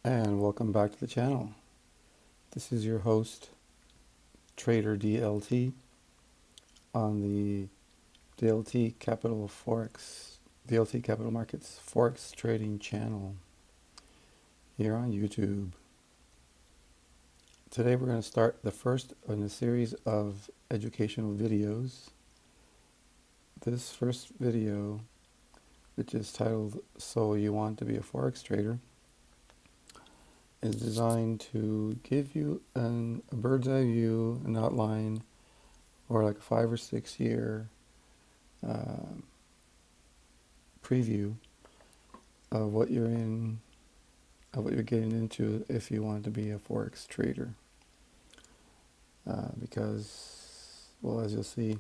And welcome back to the channel. This is your host, Trader DLT, on the DLT Capital Forex, DLT Capital Markets Forex Trading channel here on YouTube. Today we're going to start the first in a series of educational videos. This first video, which is titled So You Want to Be a Forex Trader, is designed to give you a bird's eye view, an outline, or like a 5 or 6 year preview of what you're getting into if you want to be a forex trader. Because, well, as you'll see,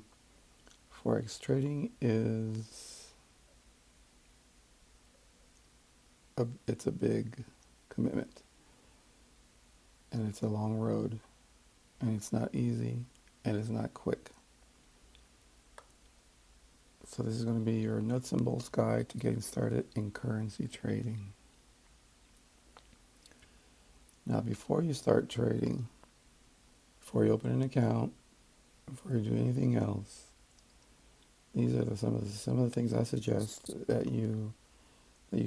forex trading it's a big commitment, and it's a long road, and it's not easy, and it's not quick. So this is going to be your nuts and bolts guide to getting started in currency trading. Now, before you start trading, before you open an account, before you do anything else, these are some of the things I suggest that you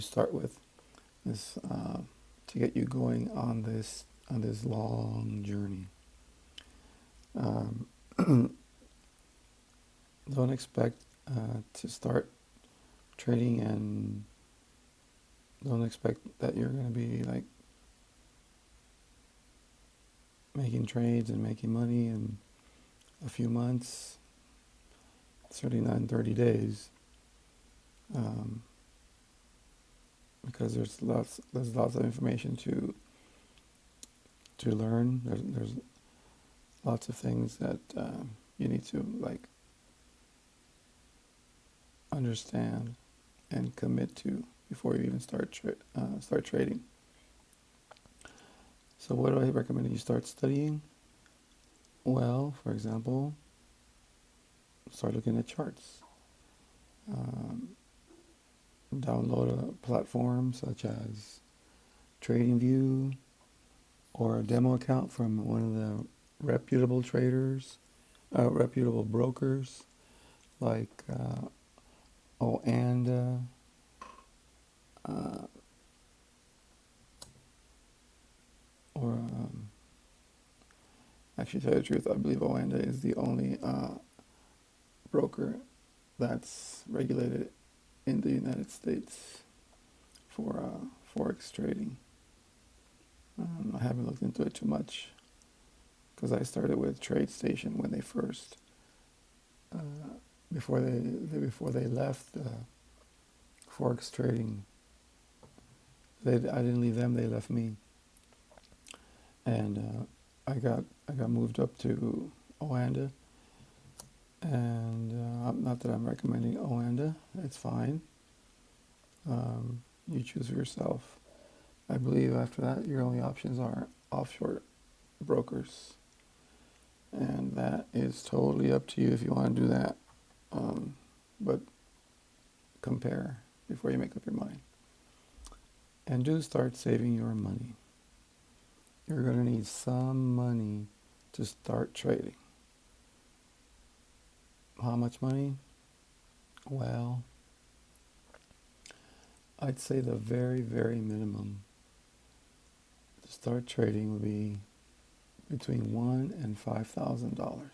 start with, is to get you going on this long journey. Don't expect to start trading and don't expect that you're going to be like making trades and making money in a few months, 39, 30 days, because there's lots of information to learn. There's lots of things that you need to understand and commit to before you even start trading. So what do I recommend you start studying? Well, for example, start looking at charts. Download a platform such as TradingView or a demo account from one of the reputable brokers like Oanda, or actually, to tell you the truth, I believe Oanda is the only broker that's regulated in the United States for forex trading. I haven't looked into it too much because I started with TradeStation when they first, before they left forex trading. I didn't leave them; they left me, and I got moved up to Oanda. And not that I'm recommending Oanda, it's fine. You choose for yourself. I believe after that, your only options are offshore brokers. And that is totally up to you if you want to do that. But compare before you make up your mind. And do start saving your money. You're going to need some money to start trading. How much money? Well, I'd say the very, very minimum to start trading would be between $1,000 and $5,000.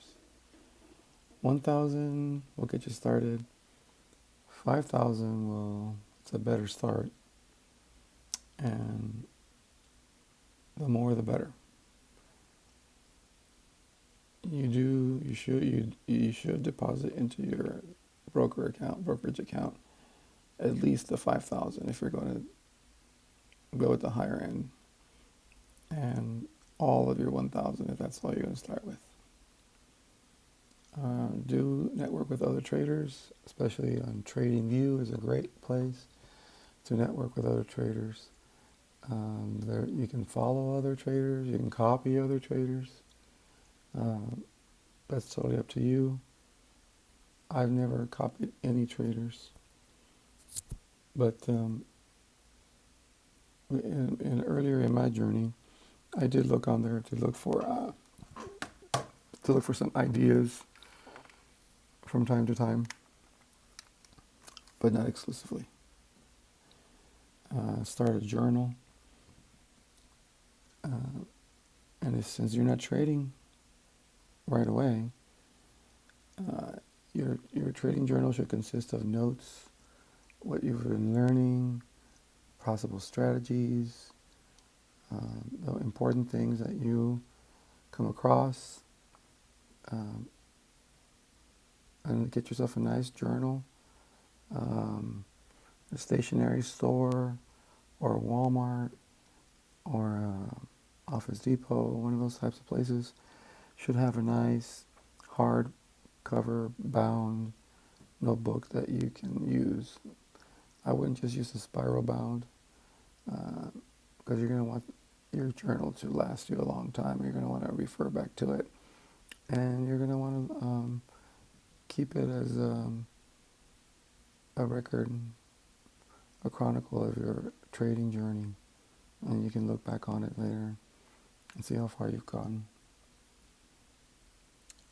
1,000 will get you started. 5,000 it's a better start, and the more the better. You should deposit into your brokerage account, at least the 5,000 if you're going to go with the higher end, and all of your 1,000 if that's all you're going to start with. Do network with other traders, especially on TradingView is a great place to network with other traders. There you can follow other traders, you can copy other traders. That's totally up to you. I've never copied any traders, but Earlier in my journey, I did look on there to look for some ideas from time to time, but not exclusively. Start a journal, since you're not trading right away, your trading journal should consist of notes, what you've been learning, possible strategies, the important things that you come across, and get yourself a nice journal, a stationery store, or Walmart, or Office Depot, one of those types of places, should have a nice hard cover bound notebook that you can use. I wouldn't just use a spiral bound, because you're going to want your journal to last you a long time. You're going to want to refer back to it, and you're going to want to keep it as a record, a chronicle of your trading journey, and you can look back on it later and see how far you've gotten.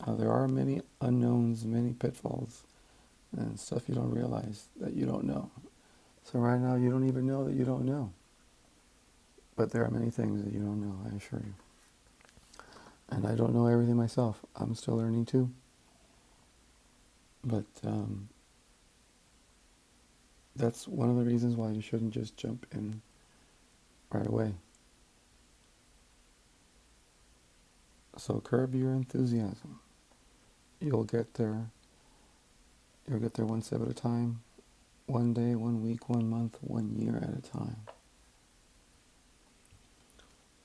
There are many unknowns, many pitfalls, and stuff you don't realize that you don't know. So right now you don't even know that you don't know. But there are many things that you don't know, I assure you. And I don't know everything myself. I'm still learning too. But that's one of the reasons why you shouldn't just jump in right away. So curb your enthusiasm. You'll get there. You'll get there one step at a time, one day, 1 week, 1 month, 1 year at a time.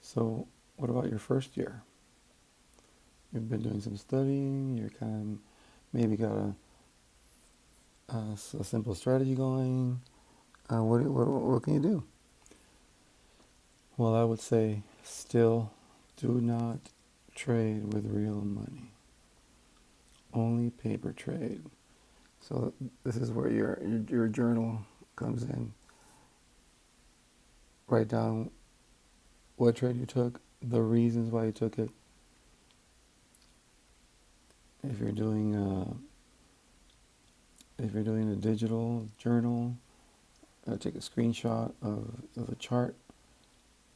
So what about your first year? You've been doing some studying. You're kind of maybe got a simple strategy going. What can you do? Well, I would say still do not trade with real money. Only paper trade. So this is where your journal comes in. Write down what trade you took, the reasons why you took it. If you're doing a digital journal, take a screenshot of a chart.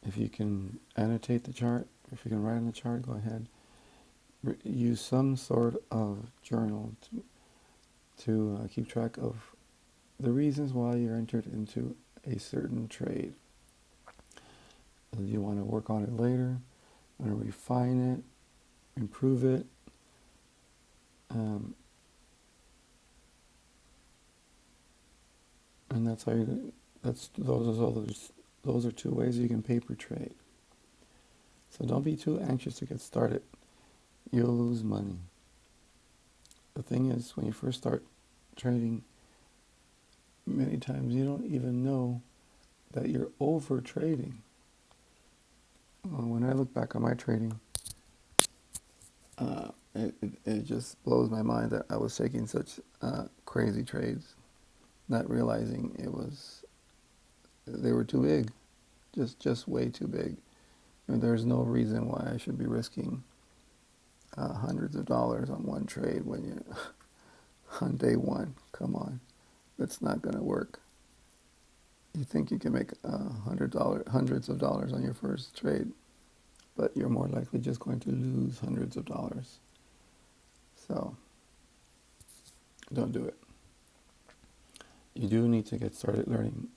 If you can annotate the chart, if you can write on the chart, go ahead. Use some sort of journal to keep track of the reasons why you're entered into a certain trade. You want to work on it later, you want to refine it, improve it. And that's how those are two ways you can paper trade. So don't be too anxious to get started. You'll lose money. The thing is, when you first start trading, many times you don't even know that you're over trading. When I look back on my trading, it just blows my mind that I was taking such crazy trades, not realizing they were too big, just way too big. There's no reason why I should be risking hundreds of dollars on one trade when you're on day one. Come on, that's not going to work. You think you can make hundreds of dollars on your first trade, but you're more likely just going to lose hundreds of dollars. So don't do it. You do need to get started learning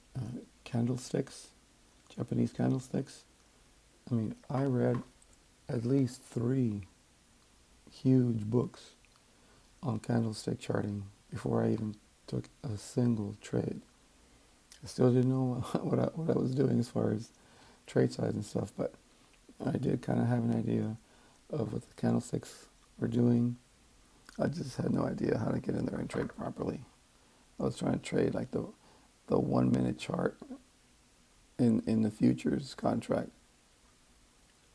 candlesticks, Japanese candlesticks. I read at least 3 huge books on candlestick charting before I even took a single trade. I still didn't know what I was doing as far as trade size and stuff, but I did kind of have an idea of what the candlesticks were doing. I just had no idea how to get in there and trade properly. I was trying to trade like the 1 minute chart in the futures contract,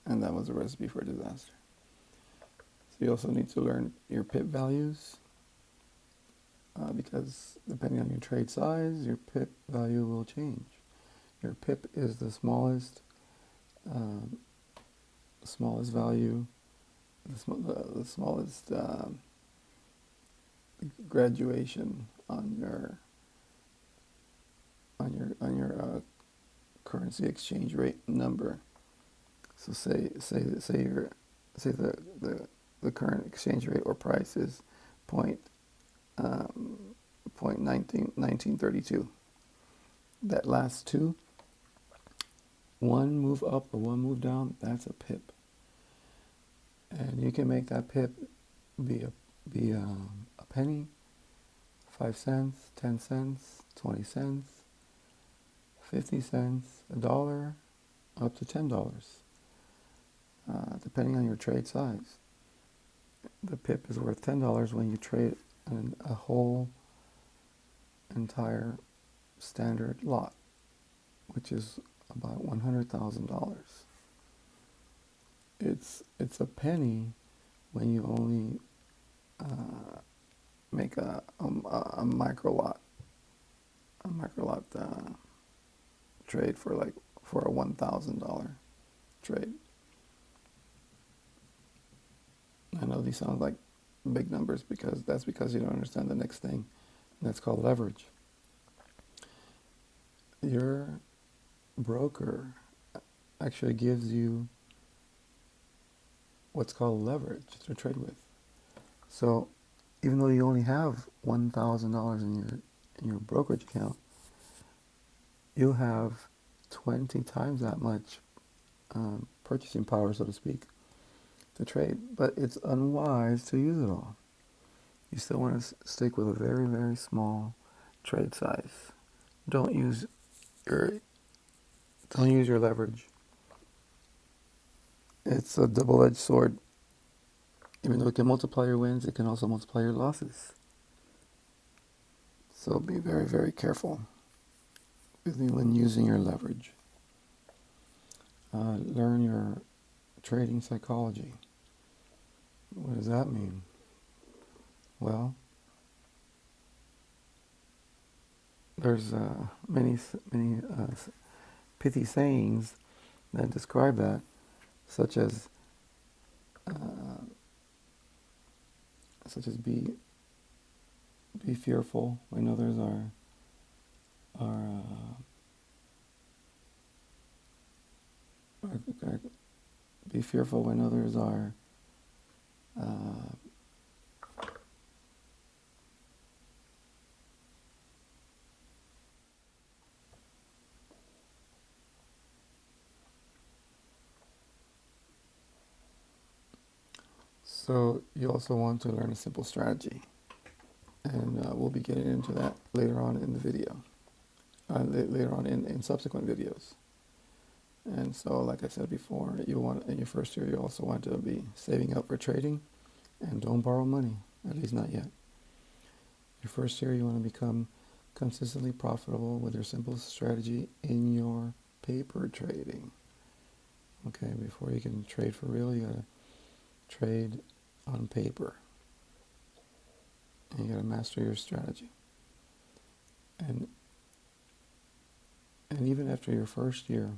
and that was a recipe for disaster. So you also need to learn your pip values, because depending on your trade size, your pip value will change. your pip is the um, smallest value, the smallest graduation on your currency exchange rate number. So say the current exchange rate or price is point point 1932. That last two, one move up or one move down, that's a pip, and you can make that pip be a penny, 5 cents, 10 cents, 20 cents, 50 cents, a dollar, up to $10, depending on your trade size. The pip is worth $10 when you trade a whole entire standard lot, which is about $100,000. It's a penny when you only make a micro lot trade for a $1,000 trade. I know these sound like big numbers because you don't understand the next thing, and that's called leverage. Your broker actually gives you what's called leverage to trade with. So even though you only have $1,000 in your brokerage account, you have 20 times that much purchasing power, so to speak, to trade. But it's unwise to use it all. You still want to stick with a very, very small trade size. Don't use your leverage. It's a double-edged sword. Even though it can multiply your wins, it can also multiply your losses. So be very, very careful when using your leverage. Learn your trading psychology. What does that mean? Well, there's many pithy sayings that describe that, such as be fearful when others are be fearful when others are so you also want to learn a simple strategy, and we'll be getting into that later on in the video, later on in subsequent videos. And so, like I said before, you want in your first year, you also want to be saving up for trading, and don't borrow money, at least not yet. Your first year, you want to become consistently profitable with your simple strategy in your paper trading. Okay, before you can trade for real, you gotta trade on paper, and you gotta master your strategy. And even after your first year,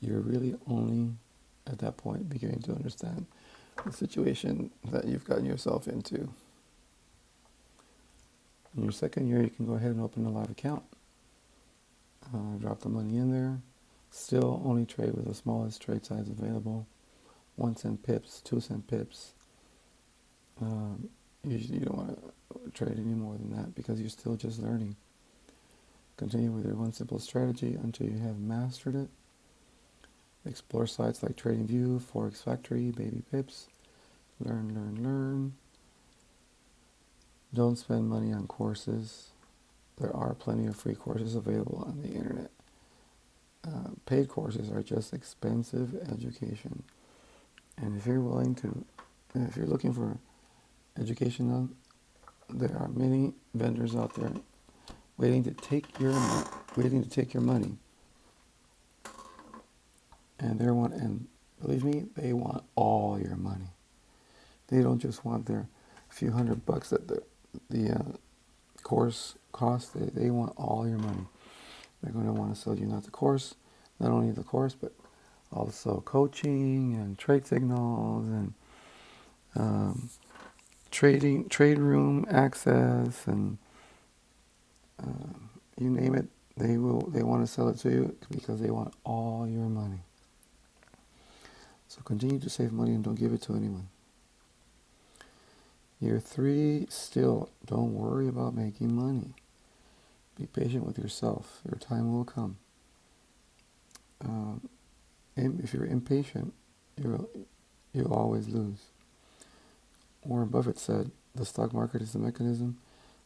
you're really only at that point beginning to understand the situation that you've gotten yourself into. In your second year, you can go ahead and open a live account, drop the money in there, still only trade with the smallest trade size available, 1 cent pips, 2 cent pips. Usually you don't want to trade any more than that because you're still just learning. Continue with your one simple strategy until you have mastered it. Explore sites like TradingView, Forex Factory, Baby Pips. Learn. Don't spend money on courses. There are plenty of free courses available on the internet. Paid courses are just expensive education. And if you're looking for education, there are many vendors out there waiting to take your money. And believe me, they want all your money. They don't just want their few $100 that the course costs. They want all your money. They're going to want to sell you not only the course, but also coaching and trade signals and trade room access and you name it. They want to sell it to you because they want all your money. So continue to save money and don't give it to anyone. Year 3, still don't worry about making money. Be patient with yourself. Your time will come. If you're impatient, you'll always lose. Warren Buffett said, the stock market is the mechanism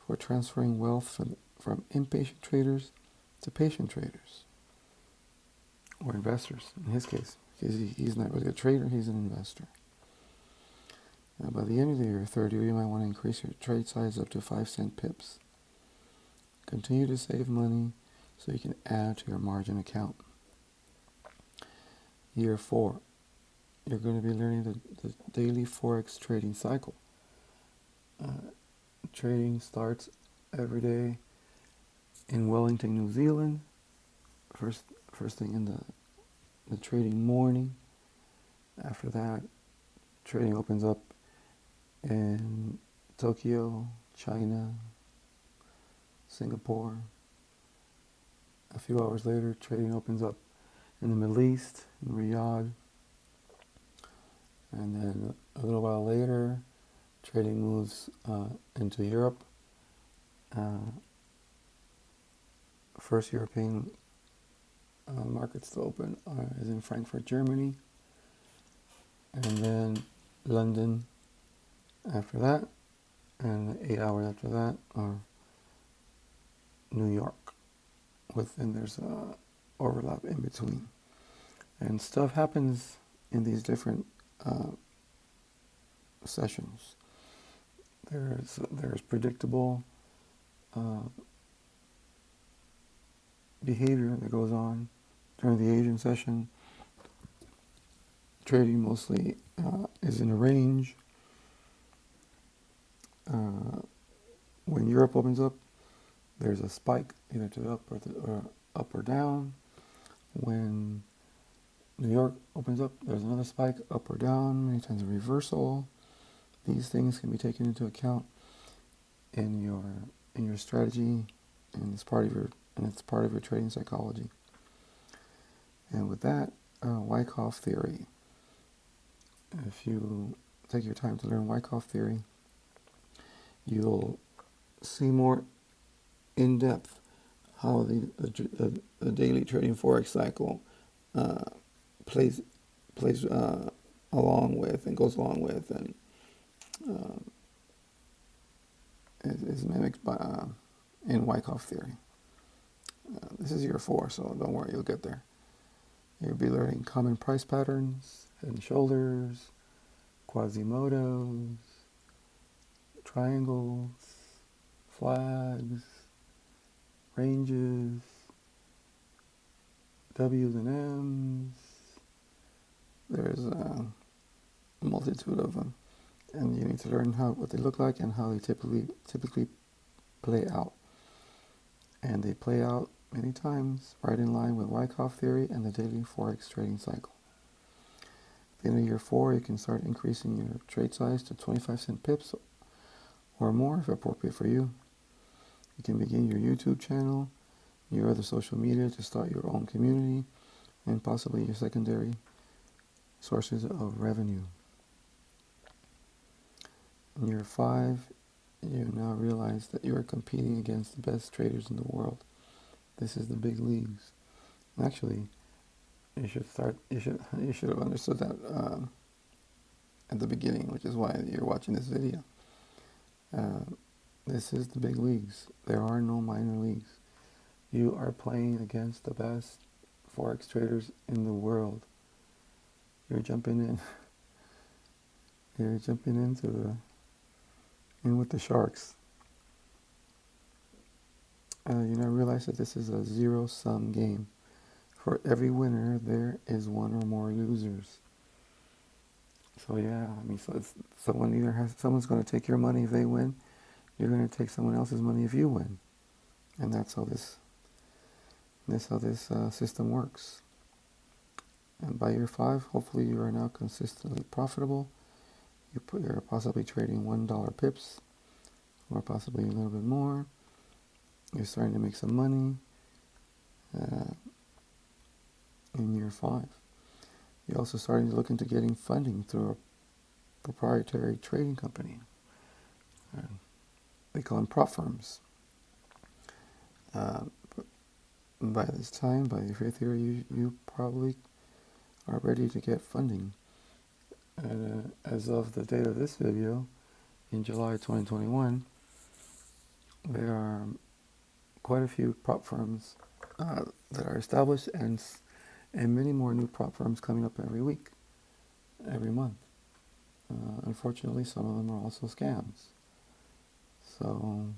for transferring wealth from impatient traders to patient traders. Or investors, in his case. Because he's not really a trader, he's an investor. Now, by the end of the year, third year, you might want to increase your trade size up to 5-cent pips. Continue to save money so you can add to your margin account. Year 4, you're going to be learning the daily Forex trading cycle. Trading starts every day in Wellington, New Zealand. First thing in the trading morning. After that, trading opens up in Tokyo, China, Singapore. A few hours later, trading opens up in the Middle East, in Riyadh. And then a little while later, trading moves into Europe. First European markets to open is in Frankfurt, Germany. And then London after that. And 8 hours after that are New York. And there's overlap in between. And stuff happens in these different sessions. There's predictable behavior that goes on during the Asian session. Trading mostly is in a range. When Europe opens up, there's a spike either to the up or down. When New York opens up, there's another spike up or down, many times a reversal. These things can be taken into account in your strategy, and it's part of your trading psychology. And with that, Wyckoff theory. If you take your time to learn Wyckoff theory, you'll see more in depth how the daily trading forex cycle plays along with and goes along with and is mimicked by in Wyckoff theory. This is year 4, so don't worry, you'll get there. You'll be learning common price patterns, head and shoulders, Quasimodos, triangles, flags, ranges, W's and M's. There's a multitude of them, and you need to learn what they look like and how they typically play out. And they play out many times right in line with Wyckoff theory and the daily forex trading cycle. At the end of year 4, you can start increasing your trade size to 25-cent pips or more if appropriate for you. You can begin your YouTube channel, your other social media to start your own community, and possibly your secondary sources of revenue. In year 5, you now realize that you are competing against the best traders in the world. This is the big leagues. Actually, you should have understood that at the beginning, which is why you're watching this video. This is the big leagues. There are no minor leagues. You are playing against the best forex traders in the world. You're jumping in. You're jumping in with the sharks. You now realize that this is a zero-sum game. For every winner, there is one or more losers. So yeah, someone's going to take your money if they win. You're going to take someone else's money if you win, and that's how this That's how this system works. And by year 5, hopefully you are now consistently profitable. You're possibly trading $1 pips, or possibly a little bit more. You're starting to make some money in year 5. You're also starting to look into getting funding through a proprietary trading company. They call them prop firms. By this time, by your 5th year, you probably are ready to get funding. And as of the date of this video, in July 2021, there are quite a few prop firms that are established, and many more new prop firms coming up every week, every month. Unfortunately, some of them are also scams. So,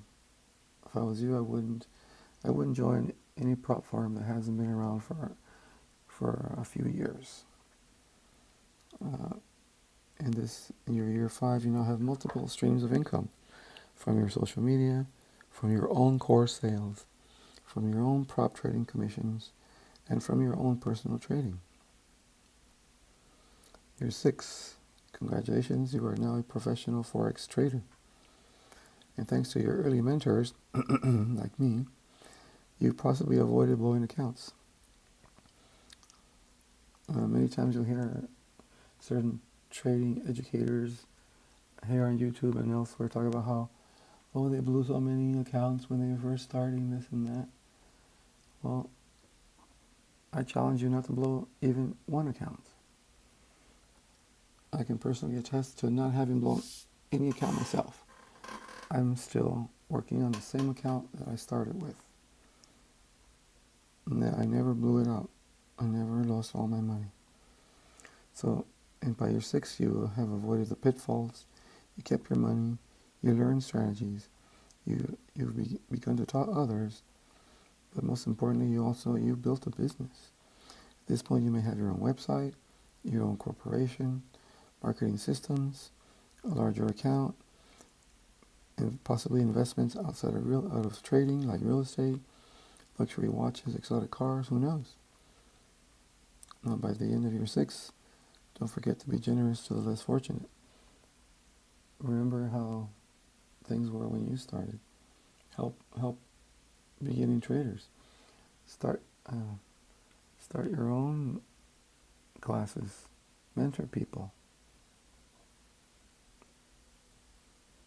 if I was you, I wouldn't join any prop firm that hasn't been around for a few years. In your year 5, you now have multiple streams of income from your social media, from your own course sales, from your own prop trading commissions, and from your own personal trading. Year 6, congratulations, you are now a professional Forex trader. And thanks to your early mentors, like me, you possibly avoided blowing accounts. Many times you'll hear certain trading educators here on YouTube and elsewhere talk about how, they blew so many accounts when they were first starting this and that. Well, I challenge you not to blow even one account. I can personally attest to not having blown any account myself. I'm still working on the same account that I started with. And I never blew it up. I never lost all my money. So, and by year 6, you have avoided the pitfalls. You kept your money. You learned strategies. You've begun to taught others. But most importantly, you built a business. At this point, you may have your own website, your own corporation, marketing systems, a larger account, and possibly investments out of trading, like real estate, luxury watches, exotic cars, who knows? Now, by the end of year 6, don't forget to be generous to the less fortunate. Remember how things were when you started. Help beginning traders. Start your own classes. Mentor people.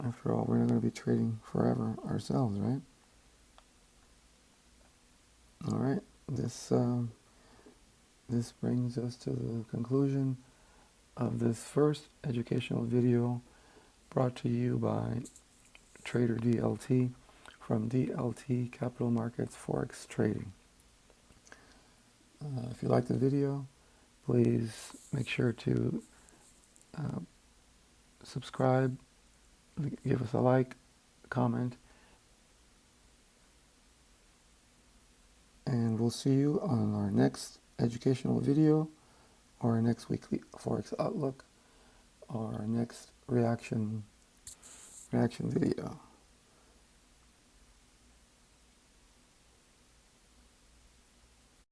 After all, we're not going to be trading forever ourselves, right? All right. This brings us to the conclusion of this first educational video brought to you by Trader DLT from DLT Capital Markets Forex Trading. If you like the video, please make sure to subscribe, give us a like, comment, and we'll see you on our next educational video, or our next weekly Forex Outlook, or our next reaction video.